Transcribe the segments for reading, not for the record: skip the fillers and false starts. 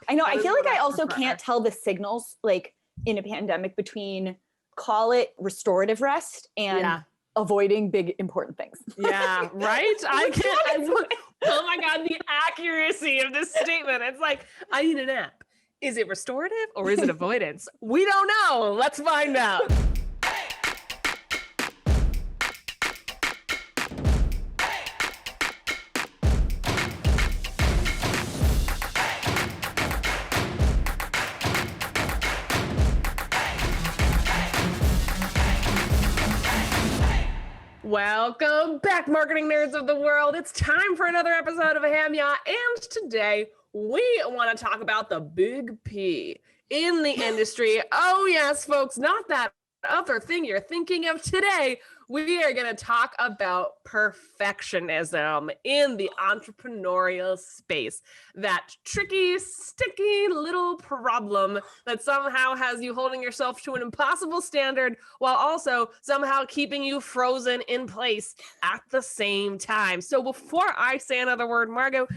I know. I feel like I also can't tell the signals like in a pandemic between call it restorative rest and avoiding big important things. Yeah, right? I can't. Oh my God, the accuracy of this statement. It's like, I need a nap. Is it restorative or is it avoidance? We don't know. Let's find out. Welcome back, marketing nerds of the world. It's time for another episode of HAMYAW, and today we want to talk about the big P in the industry. Oh yes, folks, not that other thing you're thinking of today. We are going to talk about perfectionism in the entrepreneurial space. That tricky, sticky little problem that somehow has you holding yourself to an impossible standard while also somehow keeping you frozen in place at the same time. So before I say another word, Margot,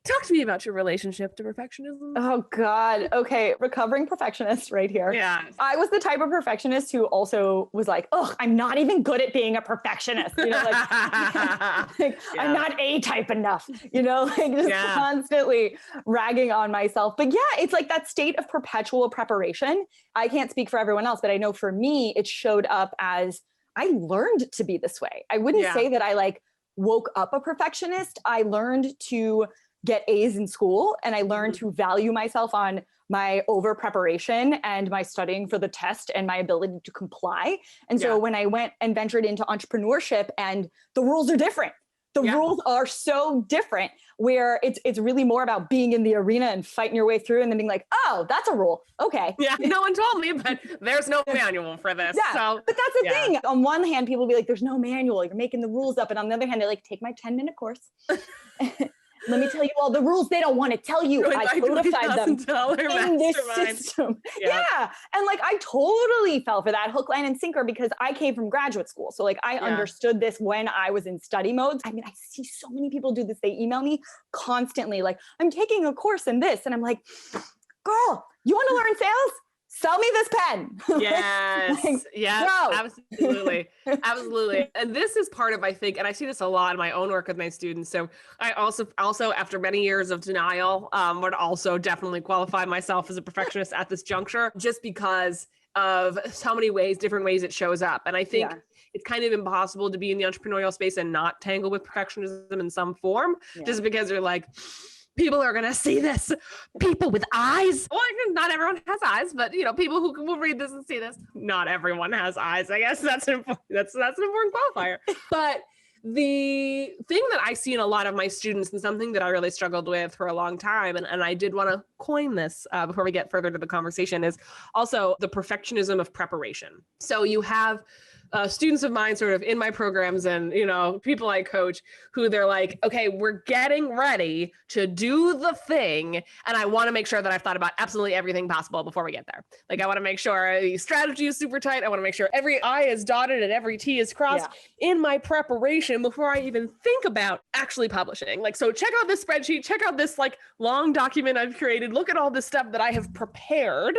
talk to me about your relationship to perfectionism. Oh God. Okay. Recovering perfectionist right here. Yeah. I was the type of perfectionist who also was like, oh, I'm not even good at being a perfectionist. You know, I'm not A-type enough, you know, like just constantly ragging on myself. But yeah, it's like that state of perpetual preparation. I can't speak for everyone else, but I know for me, it showed up as I learned to be this way. I wouldn't say that I like woke up a perfectionist. I learned to get A's in school, and I learned to value myself on my over preparation and my studying for the test and my ability to comply. And so when I went and ventured into entrepreneurship, and the rules are different. The rules are so different, where it's really more about being in the arena and fighting your way through and then being like, oh, that's a rule. Okay. Yeah, no one told me, but there's no manual for this. Yeah, so, but that's the thing. On one hand, people be like, there's no manual. You're making the rules up. And on the other hand, they're like, take my 10-minute course. Let me tell you all the rules they don't want to tell you. I codified them in this system. Yeah. And like, I totally fell for that hook, line, and sinker because I came from graduate school. So like, I understood this when I was in study modes. I mean, I see so many people do this. They email me constantly like, I'm taking a course in this. And I'm like, girl, you want to learn sales? Sell me this pen. Yes. Absolutely. Absolutely. And this is part of, I think, and I see this a lot in my own work with my students. So I also after many years of denial, would also definitely qualify myself as a perfectionist at this juncture, just because of so many different ways it shows up. And I think it's kind of impossible to be in the entrepreneurial space and not tangle with perfectionism in some form, just because you're like, people are going to see this. People with eyes. Well, not everyone has eyes, but you know, people who will read this and see this. Not everyone has eyes. I guess that's an important qualifier. But the thing that I see in a lot of my students, and something that I really struggled with for a long time, and I did want to coin this before we get further to the conversation, is also the perfectionism of preparation. So you have students of mine sort of in my programs and, you know, people I coach who they're like, okay, we're getting ready to do the thing. And I want to make sure that I've thought about absolutely everything possible before we get there. Like, I want to make sure the strategy is super tight. I want to make sure every I is dotted and every T is crossed in my preparation before I even think about actually publishing. Like, so check out this spreadsheet, check out this like long document I've created. Look at all this stuff that I have prepared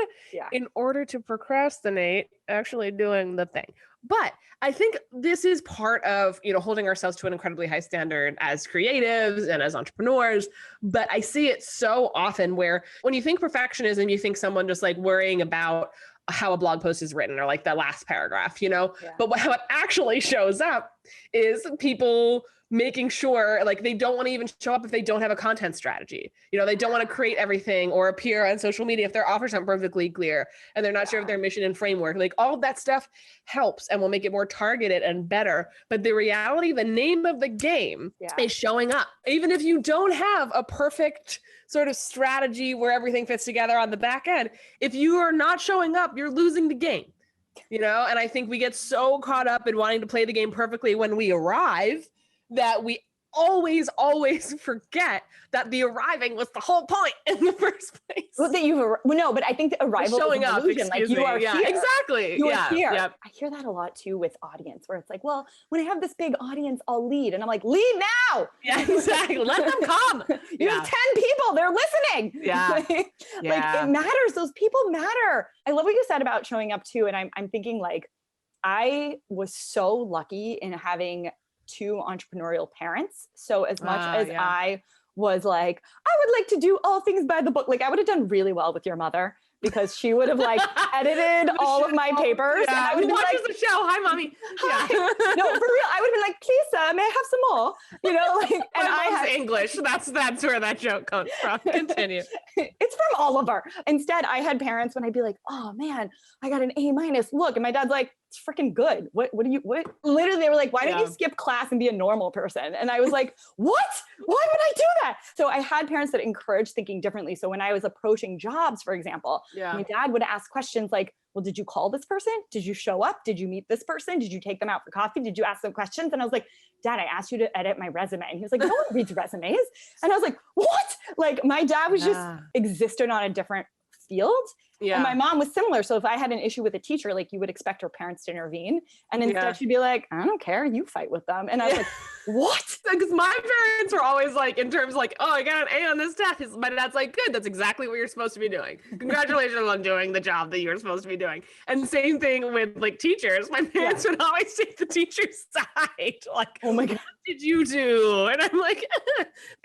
in order to procrastinate actually doing the thing. But I think this is part of, you know, holding ourselves to an incredibly high standard as creatives and as entrepreneurs. But I see it so often where when you think perfectionism, you think someone just like worrying about how a blog post is written or like the last paragraph, you know, but how it actually shows up is people making sure like they don't want to even show up if they don't have a content strategy. You know, they don't want to create everything or appear on social media if their offers aren't perfectly clear and they're not sure of their mission and framework. Like all of that stuff helps and will make it more targeted and better. But the reality, the name of the game is showing up. Even if you don't have a perfect sort of strategy where everything fits together on the back end, if you are not showing up, you're losing the game. You know, and I think we get so caught up in wanting to play the game perfectly when we arrive that we always forget that the arriving was the whole point in the first place. Well, that no, but I think the arrival showing is an up, illusion. Like you are yeah, here. Exactly. You are here. Yep. I hear that a lot too with audience, where it's like, well, when I have this big audience, I'll lead. And I'm like, lead now. Yeah, exactly. Let them come. You have 10 people, they're listening. Yeah. Like it matters. Those people matter. I love what you said about showing up too. And I'm thinking like, I was so lucky in having 2 entrepreneurial parents. So as much as I was like, I would like to do all things by the book. Like I would have done really well with your mother, because she would have like edited all of my papers. Yeah. And I would watch like, the show. Hi, mommy. Hi. Yeah. No, for real. I would have been like, please, may I have some more? You know, like, and I had English. That's where that joke comes from. Continue. It's from Oliver. Instead, I had parents when I'd be like, oh man, I got an A-. Look, and my dad's like, it's freaking good. What? Literally, they were like, why don't you skip class and be a normal person? And I was like, what? Why would I do that? So I had parents that encouraged thinking differently. So when I was approaching jobs, for example, my dad would ask questions like, well, did you call this person? Did you show up? Did you meet this person? Did you take them out for coffee? Did you ask them questions? And I was like, Dad, I asked you to edit my resume. And he was like, no one reads resumes. And I was like, what? Like my dad was just existed on a different field. Yeah. And my mom was similar. So if I had an issue with a teacher, like you would expect her parents to intervene. And instead she'd be like, I don't care, you fight with them. And I was like, what? Because my parents were always like, in terms of like, oh, I got an A on this test. My dad's like, good, that's exactly what you're supposed to be doing. Congratulations on doing the job that you're supposed to be doing. And same thing with like teachers. My parents would always take the teacher's side. Like, oh my God, what did you do? And I'm like,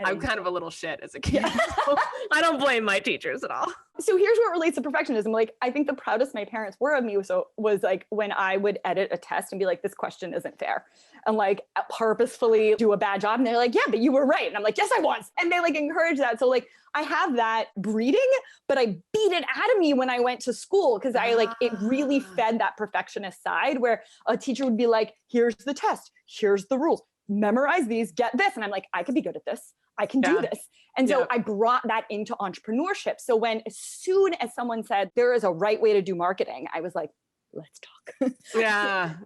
I'm kind of a little shit as a kid. So I don't blame my teachers at all. So here's what relates to perfectionism. Like, I think the proudest my parents were of me was like when I would edit a test and be like, this question isn't fair. And like purposefully do a bad job. And they're like, yeah, but you were right. And I'm like, yes, I was. And they like encourage that. So like, I have that breeding, but I beat it out of me when I went to school. Cause I like, it really fed that perfectionist side where a teacher would be like, here's the test. Here's the rules. Memorize these, get this. And I'm like, I could be good at this. I can do this. And so I brought that into entrepreneurship. So when, as soon as someone said, there is a right way to do marketing, I was like, let's talk.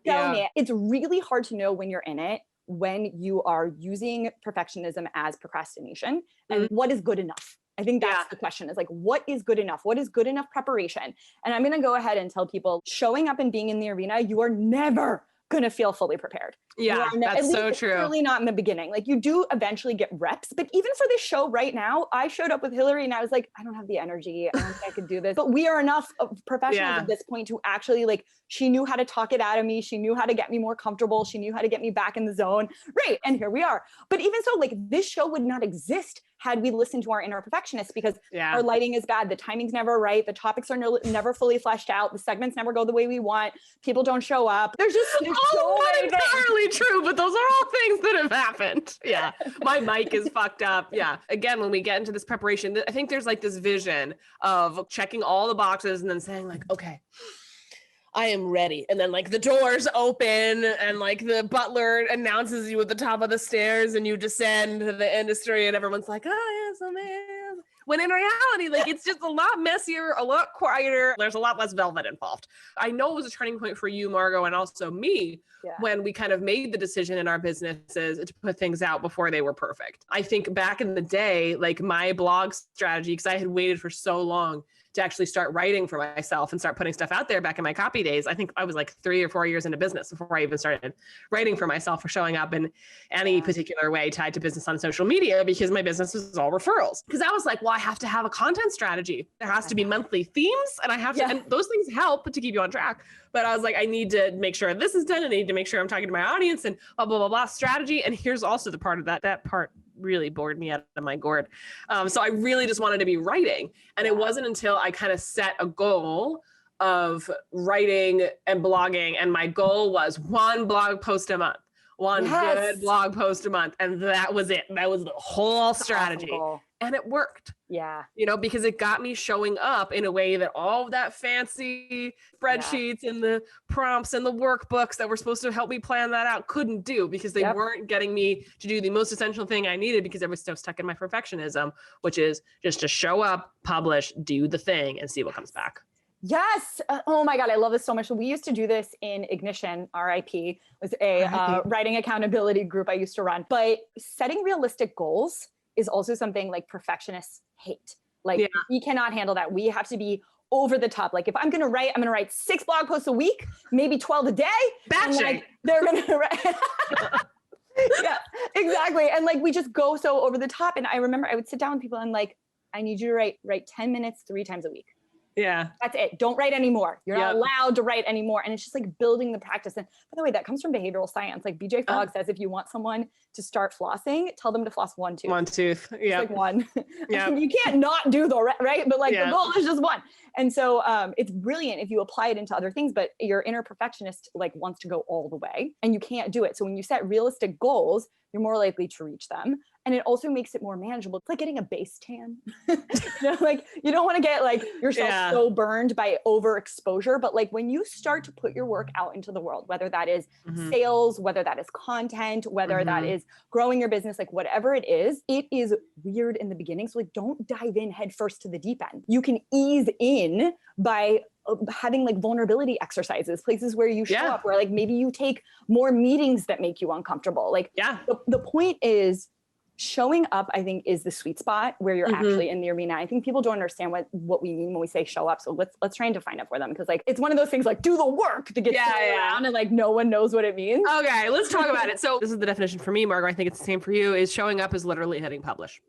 Tell me. It's really hard to know when you're in it, when you are using perfectionism as procrastination and what is good enough. I think that's the question, is like, what is good enough? What is good enough preparation? And I'm going to go ahead and tell people, showing up and being in the arena, you are never going to feel fully prepared. Yeah, that's so true. Really not in the beginning. Like you do eventually get reps, but even for this show right now, I showed up with Hillary and I was like, I don't have the energy. I don't think I could do this. But we are enough professionals at this point to actually like, she knew how to talk it out of me. She knew how to get me more comfortable. She knew how to get me back in the zone. Right. And here we are. But even so, like this show would not exist had we listened to our inner perfectionists, because our lighting is bad. The timing's never right. The topics are never fully fleshed out. The segments never go the way we want. People don't show up. There's so not entirely true, but those are all things that have happened. Yeah. My mic is fucked up. Yeah. Again, when we get into this preparation, I think there's like this vision of checking all the boxes and then saying like, okay, I am ready. And then like the doors open and like the butler announces you at the top of the stairs and you descend to the industry and everyone's like, oh yes, I'm in. When in reality, like it's just a lot messier, a lot quieter. There's a lot less velvet involved. I know it was a turning point for you, Margot, and also me when we kind of made the decision in our businesses to put things out before they were perfect. I think back in the day, like my blog strategy, because I had waited for so long to actually start writing for myself and start putting stuff out there back in my copy days. I think I was like 3 or 4 years into business before I even started writing for myself or showing up in any particular way tied to business on social media, because my business was all referrals. Because I was like, well, I have to have a content strategy. There has to be monthly themes and I have to, and those things help to keep you on track. But I was like, I need to make sure this is done. I need to make sure I'm talking to my audience and blah, blah, blah, blah, strategy. And here's also the part of that part really bored me out of my gourd. So I really just wanted to be writing. And it wasn't until I kind of set a goal of writing and blogging. And my goal was 1 blog post a month, one good blog post a month. And that was it. That was the whole strategy. Awesome. And it worked. Yeah. You know, because it got me showing up in a way that all of that fancy spreadsheets and the prompts and the workbooks that were supposed to help me plan that out couldn't do, because they weren't getting me to do the most essential thing I needed, because I was so stuck in my perfectionism, which is just to show up, publish, do the thing and see what comes back. Yes. Oh my God. I love this so much. We used to do this in Ignition, RIP, was a writing accountability group I used to run. But setting realistic goals is also something like perfectionists hate. Like we cannot handle that. We have to be over the top. Like if I'm going to write 6 blog posts a week, maybe 12 a day. Batching. Like they're going to write. Yeah, exactly. And like, we just go so over the top. And I remember I would sit down with people and like, I need you to write 10 minutes 3 times a week. Yeah. That's it. Don't write anymore. You're not allowed to write anymore. And it's just like building the practice. And by the way, that comes from behavioral science. Like BJ Fogg says, if you want someone to start flossing, tell them to floss 1 tooth. 1 tooth. Yeah. Like 1. Yeah. You can't not do the right, but like the goal is just 1. And so it's brilliant if you apply it into other things, but your inner perfectionist like wants to go all the way and you can't do it. So when you set realistic goals, you're more likely to reach them. And it also makes it more manageable. It's like getting a base tan. Like you don't want to get like yourself so burned by overexposure, but like when you start to put your work out into the world, whether that is sales, whether that is content, whether that is growing your business, like whatever it is weird in the beginning. So like don't dive in head first to the deep end. You can ease in by having like vulnerability exercises, places where you show up, where like maybe you take more meetings that make you uncomfortable. Like the point is showing up, I think, is the sweet spot where you're actually in the arena. I think people don't understand what we mean when we say show up. So let's try and define it for them. Because like, it's one of those things like do the work to get around and like no one knows what it means. Okay, let's talk about it. So this is the definition for me, Margo. I think it's the same for you, is showing up is literally hitting publish.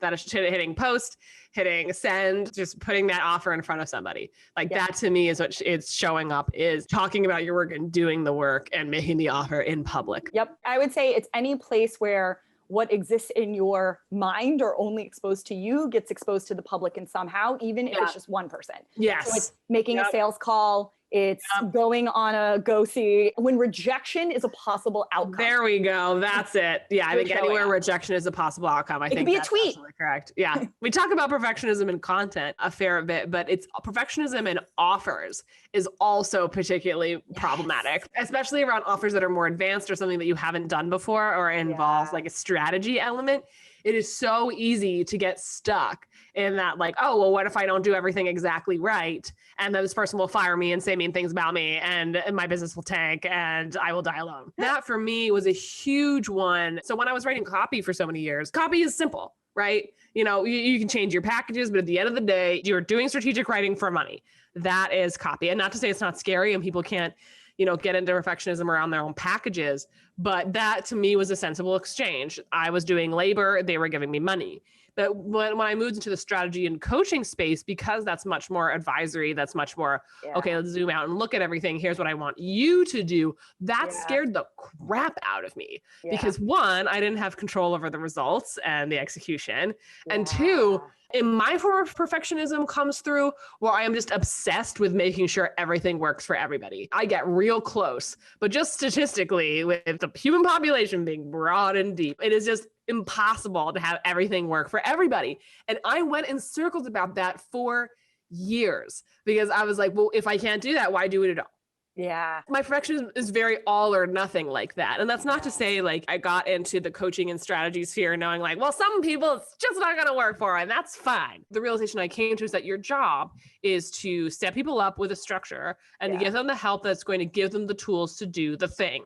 That is hitting post, hitting send, just putting that offer in front of somebody. Like that to me is what it's showing up, is talking about your work and doing the work and making the offer in public. Yep. I would say it's any place where what exists in your mind or only exposed to you gets exposed to the public and somehow, even if it's just one person. Yes. So it's making a sales call. It's going on a go-see when rejection is a possible outcome. There we go. That's it. Yeah. I think anywhere rejection is a possible outcome. I think it could be a tweet. Absolutely correct. Yeah. We talk about perfectionism in content a fair bit, but it's perfectionism in offers is also particularly problematic, especially around offers that are more advanced or something that you haven't done before or involves like a strategy element. It is so easy to get stuck in that like, oh, well, what if I don't do everything exactly right? And then this person will fire me and say mean things about me and my business will tank and I will die alone. That for me was a huge one. So when I was writing copy for so many years, copy is simple, right? You know, you can change your packages, but at the end of the day, you're doing strategic writing for money. That is copy. And not to say it's not scary and people can't, you know, get into perfectionism around their own packages. But that to me was a sensible exchange. I was doing labor, they were giving me money. But when I moved into the strategy and coaching space, because that's much more advisory, that's much more, okay, let's zoom out and look at everything. Here's what I want you to do. That scared the crap out of me because 1, I didn't have control over the results and the execution. And 2, in my form of perfectionism comes through where I am just obsessed with making sure everything works for everybody. I get real close, but just statistically with the human population being broad and deep, it is just impossible to have everything work for everybody. And I went in circles about that for years because I was like, well, if I can't do that, why do it at all? Yeah. My perfectionism is very all or nothing like that. And that's not to say like I got into the coaching and strategy sphere knowing like, well, some people it's just not going to work for and that's fine. The realization I came to is that your job is to set people up with a structure and to give them the help that's going to give them the tools to do the thing.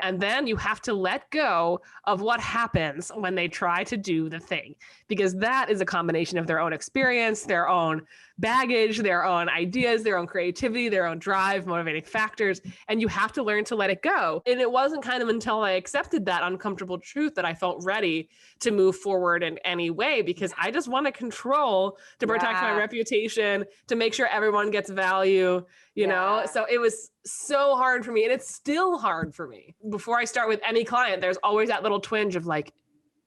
And then you have to let go of what happens when they try to do the thing, because that is a combination of their own experience, their own baggage, their own ideas, their own creativity, their own drive, motivating factors, and you have to learn to let it go. And it wasn't kind of until I accepted that uncomfortable truth that I felt ready to move forward in any way, because I just want to control to protect my reputation, to make sure everyone gets value, you know? So it was so hard for me, and it's still hard for me. Before I start with any client, there's always that little twinge of like,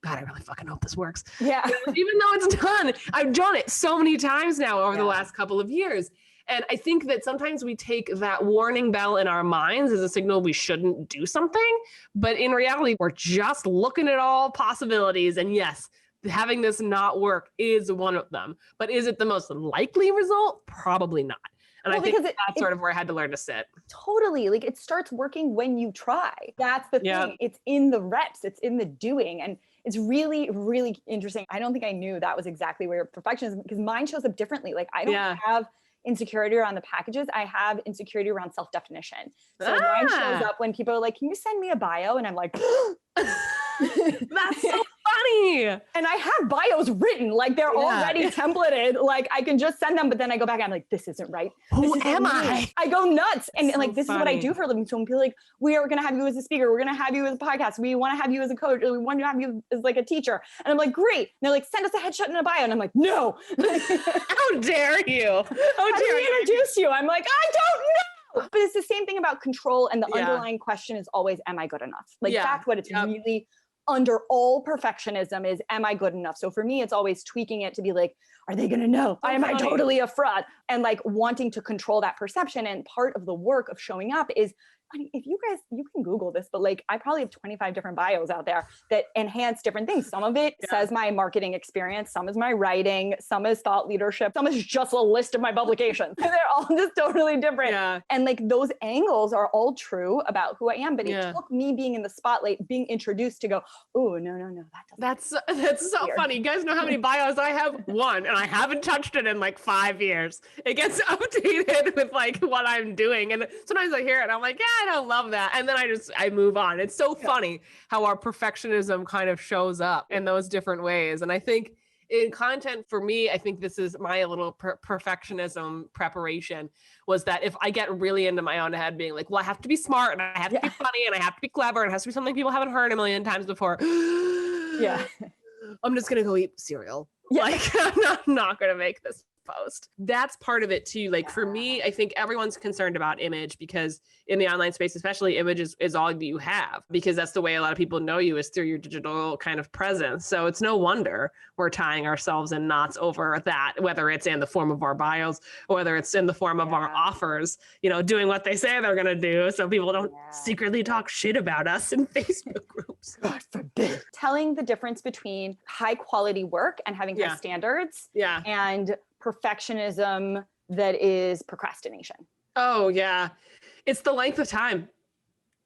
God, I really fucking hope this works. Yeah. Even though it's done, I've done it so many times now over the last couple of years. And I think that sometimes we take that warning bell in our minds as a signal we shouldn't do something. But in reality, we're just looking at all possibilities. And yes, having this not work is one of them. But is it the most likely result? Probably not. And I think that's sort of where I had to learn to sit. Totally. Like it starts working when you try. That's the thing. It's in the reps. It's in the doing. And it's really, really interesting. I don't think I knew that was exactly where perfectionism, because mine shows up differently. Like I don't have insecurity around the packages. I have insecurity around self-definition. So mine shows up when people are like, can you send me a bio? And I'm like, That's so funny. And I have bios written, like they're already templated. Like I can just send them, but then I go back and I'm like, this isn't right. Who am I? I go nuts. And so like, this is what I do for a living. So when people are like, we are going to have you as a speaker. We're going to have you as a podcast. We want to have you as a coach. We want to have you as like a teacher. And I'm like, great. And they're like, send us a headshot and a bio. And I'm like, no. How dare you? How dare you introduce you? I'm like, I don't know. But it's the same thing about control. And the underlying question is always, am I good enough? Like that's what it's really under all perfectionism is, am I good enough? So for me, it's always tweaking it to be like, are they going to know? Am I totally a fraud? And like wanting to control that perception. And part of the work of showing up is, I mean, if you guys, you can Google this, but like I probably have 25 different bios out there that enhance different things. Some of it says my marketing experience, some is my writing, some is thought leadership, some is just a list of my publications. They're all just totally different. And like those angles are all true about who I am. But it took me being in the spotlight, being introduced to go, oh, no, that's so funny. You guys know how many bios I have? One, and I haven't touched it in like 5 years. It gets updated with like what I'm doing. And sometimes I hear it and I'm like, yeah, I don't love that. And then I move on. It's so funny how our perfectionism kind of shows up in those different ways. And I think in content for me, I think this is my little perfectionism preparation was that if I get really into my own head being like, well, I have to be smart and I have to be funny and I have to be clever and it has to be something people haven't heard a million times before. I'm just going to go eat cereal. Like I'm not going to make this post. That's part of it too. Like for me, I think everyone's concerned about image because in the online space, especially image is all you have because that's the way a lot of people know you is through your digital kind of presence. So it's no wonder we're tying ourselves in knots over that, whether it's in the form of our bios or whether it's in the form of our offers, you know, doing what they say they're going to do. So people don't secretly talk shit about us in Facebook groups. God forbid. Telling the difference between high quality work and having high standards and perfectionism that is procrastination. Oh yeah. It's the length of time.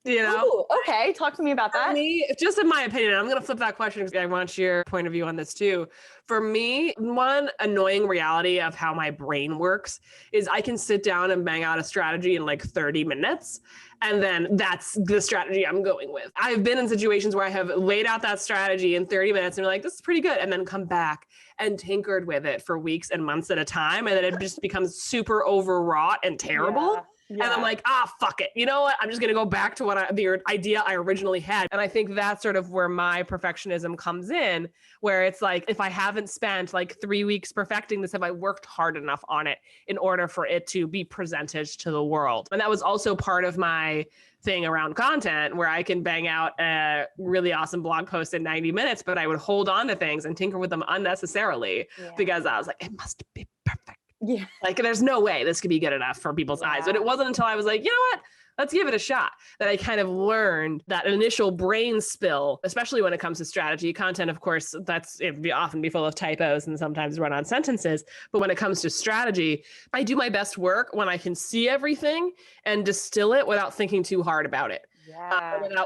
You know? Ooh, okay. Talk to me about that. For me, just in my opinion, I'm going to flip that question because I want your point of view on this too. For me, one annoying reality of how my brain works is I can sit down and bang out a strategy in like 30 minutes. And then that's the strategy I'm going with. I've been in situations where I have laid out that strategy in 30 minutes and be like, this is pretty good. And then come back and tinkered with it for weeks and months at a time. And then it just becomes super overwrought and terrible. And I'm like, fuck it. You know what? I'm just going to go back to the idea I originally had. And I think that's sort of where my perfectionism comes in, where it's like, if I haven't spent like 3 weeks perfecting this, have I worked hard enough on it in order for it to be presented to the world? And that was also part of my thing around content where I can bang out a really awesome blog post in 90 minutes, but I would hold on to things and tinker with them unnecessarily because I was like, it must be perfect. Yeah. Like there's no way this could be good enough for people's eyes. But it wasn't until I was like, you know what? Let's give it a shot that I kind of learned that initial brain spill, especially when it comes to strategy. Content, of course, it often be full of typos and sometimes run on sentences. But when it comes to strategy, I do my best work when I can see everything and distill it without thinking too hard about it.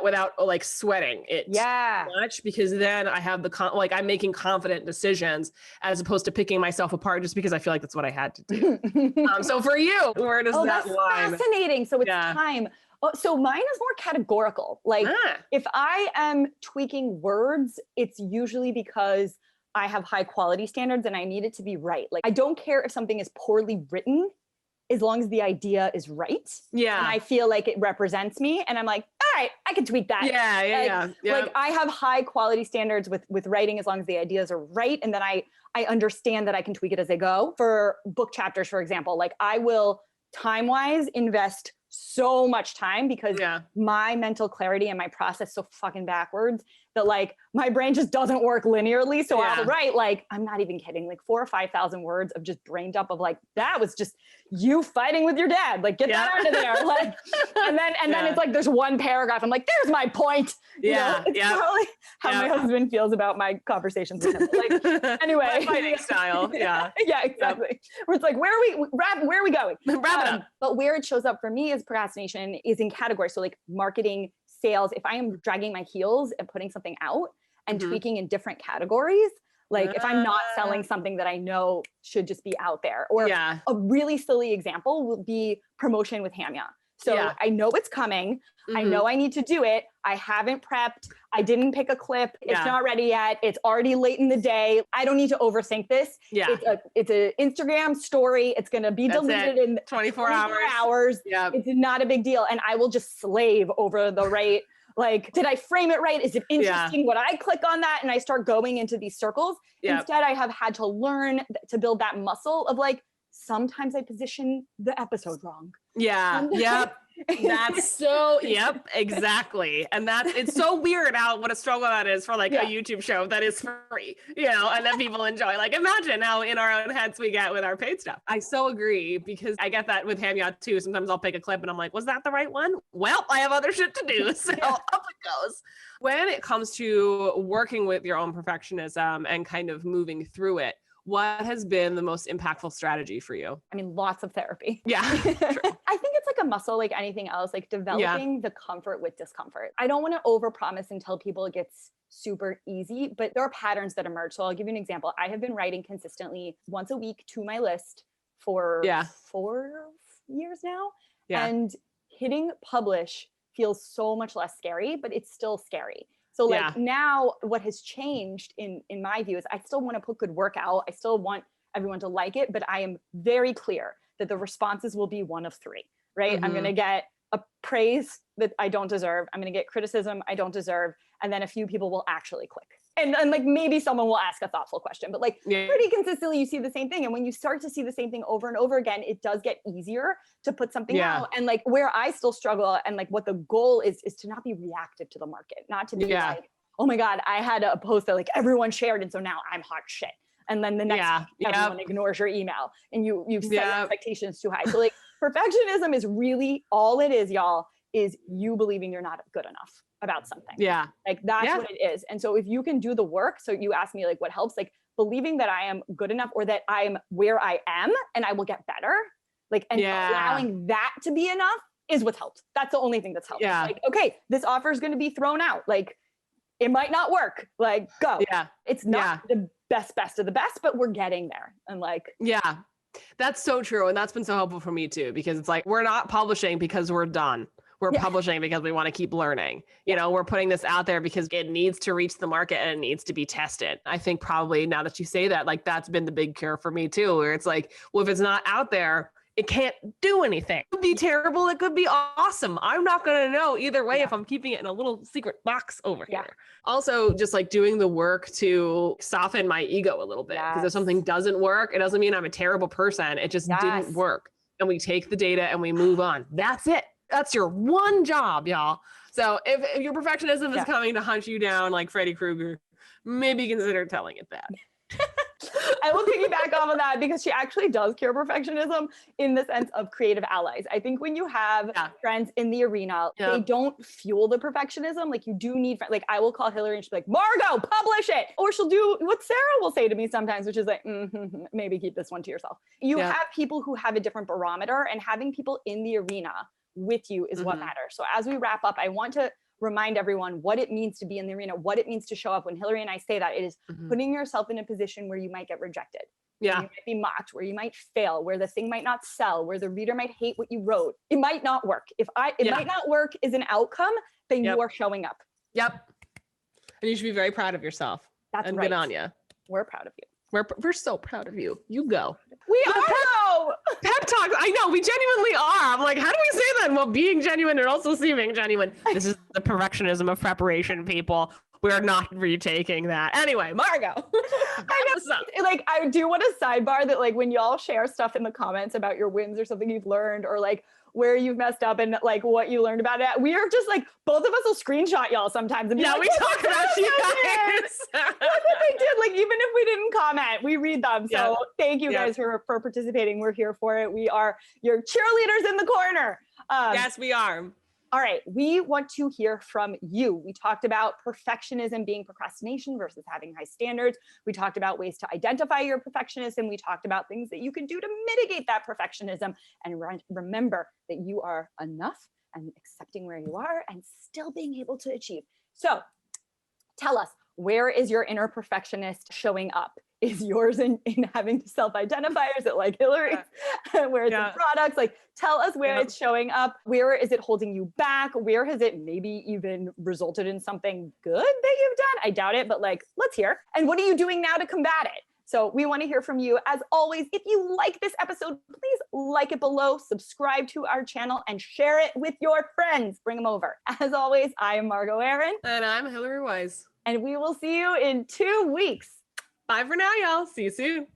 Without like sweating it too much, because then I have I'm making confident decisions as opposed to picking myself apart just because I feel like that's what I had to do. So for you, where does that line? Fascinating. So it's time. So mine is more categorical. Like if I am tweaking words, it's usually because I have high quality standards and I need it to be right. Like I don't care if something is poorly written, as long as the idea is right. And I feel like it represents me. And I'm like, all right, I can tweak that. Like I have high quality standards with writing as long as the ideas are right. And then I understand that I can tweak it as I go. For book chapters, for example, like I will time-wise invest so much time because my mental clarity and my process so fucking backwards that like my brain just doesn't work linearly. So I'll write like, I'm not even kidding, like 4,000 or 5,000 words of just brain dump of like, that was just you fighting with your dad. Like get that out of there. Like, and then it's like, there's one paragraph. I'm like, there's my point. You know? It's probably how my husband feels about my conversations with him. Like, anyway. Fighting style. Yeah, exactly. Where it's like, where are we going? Wrap it up. But where it shows up for me as procrastination is in categories. So like marketing, sales, if I am dragging my heels and putting something out and tweaking in different categories, like if I'm not selling something that I know should just be out there, or a really silly example would be promotion with HAMYAW. So I know it's coming. I know I need to do it. I haven't prepped. I didn't pick a clip. It's not ready yet. It's already late in the day. I don't need to overthink this. It's an Instagram story. It's going to be deleted in 24 hours. It's not a big deal. And I will just slave over the right, like, did I frame it right? Is it interesting? Would I click on that? And I start going into these circles. Instead, I have had to learn to build that muscle of like, sometimes I position the episode wrong. That's so, exactly. And it's so weird what a struggle that is for like a YouTube show that is free, and that people enjoy. Like, imagine how in our own heads we get with our paid stuff. I so agree, because I get that with HAMYAW too. Sometimes I'll pick a clip and I'm like, was that the right one? Well, I have other shit to do. So up it goes. When it comes to working with your own perfectionism and kind of moving through it, what has been the most impactful strategy for you? I mean, lots of therapy. Yeah. I think it's like a muscle, like anything else, like developing the comfort with discomfort. I don't want to overpromise and tell people it gets super easy, but there are patterns that emerge. So I'll give you an example. I have been writing consistently once a week to my list for 4 years now. And hitting publish feels so much less scary, but it's still scary. So like now what has changed in my view is I still want to put good work out. I still want everyone to like it, but I am very clear that the responses will be one of 3, right? I'm going to get a praise that I don't deserve. I'm going to get criticism I don't deserve. And then a few people will actually click. And like maybe someone will ask a thoughtful question, but like pretty consistently you see the same thing. And when you start to see the same thing over and over again, it does get easier to put something out. And like where I still struggle and like what the goal is to not be reactive to the market, not to be like, oh my God, I had a post that like everyone shared. And so now I'm hot shit. And then the next week, everyone ignores your email and you set your expectations too high. So like perfectionism is really all it is, y'all, is you believing you're not good enough about something. Like that's what it is. And so if you can do the work, so you ask me like what helps, like believing that I am good enough or that I'm where I am and I will get better, like, and allowing that to be enough is what's helped. That's the only thing that's helped. Like, okay, this offer is going to be thrown out. Like it might not work. Like go. It's not the best of the best, but we're getting there. And like, that's so true. And that's been so helpful for me too, because it's like, we're not publishing because we're done. We're publishing because we want to keep learning. We're putting this out there because it needs to reach the market and it needs to be tested. I think probably now that you say that, like that's been the big cure for me too, where it's like, well, if it's not out there, it can't do anything. It could be terrible. It could be awesome. I'm not going to know either way if I'm keeping it in a little secret box over here. Also, just like doing the work to soften my ego a little bit. Because if something doesn't work, it doesn't mean I'm a terrible person. It just didn't work. And we take the data and we move on. That's it. That's your one job, y'all. So if your perfectionism is coming to hunt you down like Freddy Krueger, maybe consider telling it that. I will piggyback off of that because she actually does cure perfectionism in the sense of creative allies. I think when you have friends in the arena, they don't fuel the perfectionism. Like you do need, like I will call Hillary and she'll be like, Margot, publish it. Or she'll do what Sarah will say to me sometimes, which is like, maybe keep this one to yourself. You have people who have a different barometer, and having people in the arena with you is what matters. So as we wrap up, I want to remind everyone what it means to be in the arena, what it means to show up. When Hillary and I say that, it is putting yourself in a position where you might get rejected, where you might be mocked, where you might fail, where the thing might not sell, where the reader might hate what you wrote. It might not work. It might not work is an outcome, then you are showing up. And you should be very proud of yourself. That's and good on you. We're proud of you. We're so proud of you. You go. We are though. Pep talks. I know we genuinely are. I'm like, how do we say that while being genuine and also seeming genuine? This is the perfectionism of preparation, people. We're not retaking that. Anyway, Margot. I do want to sidebar that like when y'all share stuff in the comments about your wins or something you've learned or like where you've messed up and like what you learned about it, we are just like, both of us will screenshot y'all sometimes and be like, we talk about you guys. Look what they did. Like even if we didn't comment, we read them. So thank you guys for participating. We're here for it. We are your cheerleaders in the corner. Yes, we are. All right, we want to hear from you. We talked about perfectionism being procrastination versus having high standards. We talked about ways to identify your perfectionism. We talked about things that you can do to mitigate that perfectionism. And remember that you are enough and accepting where you are and still being able to achieve. So tell us, where is your inner perfectionist showing up? is yours in having to self-identify? Or is it like Hillary's, where it's in products? Like, tell us where it's showing up. Where is it holding you back? Where has it maybe even resulted in something good that you've done? I doubt it, but like, let's hear. And what are you doing now to combat it? So we want to hear from you. As always, if you like this episode, please like it below, subscribe to our channel, and share it with your friends. Bring them over. As always, I am Margot Aaron. And I'm Hillary Wise. And we will see you in 2 weeks. Bye for now, y'all. See you soon.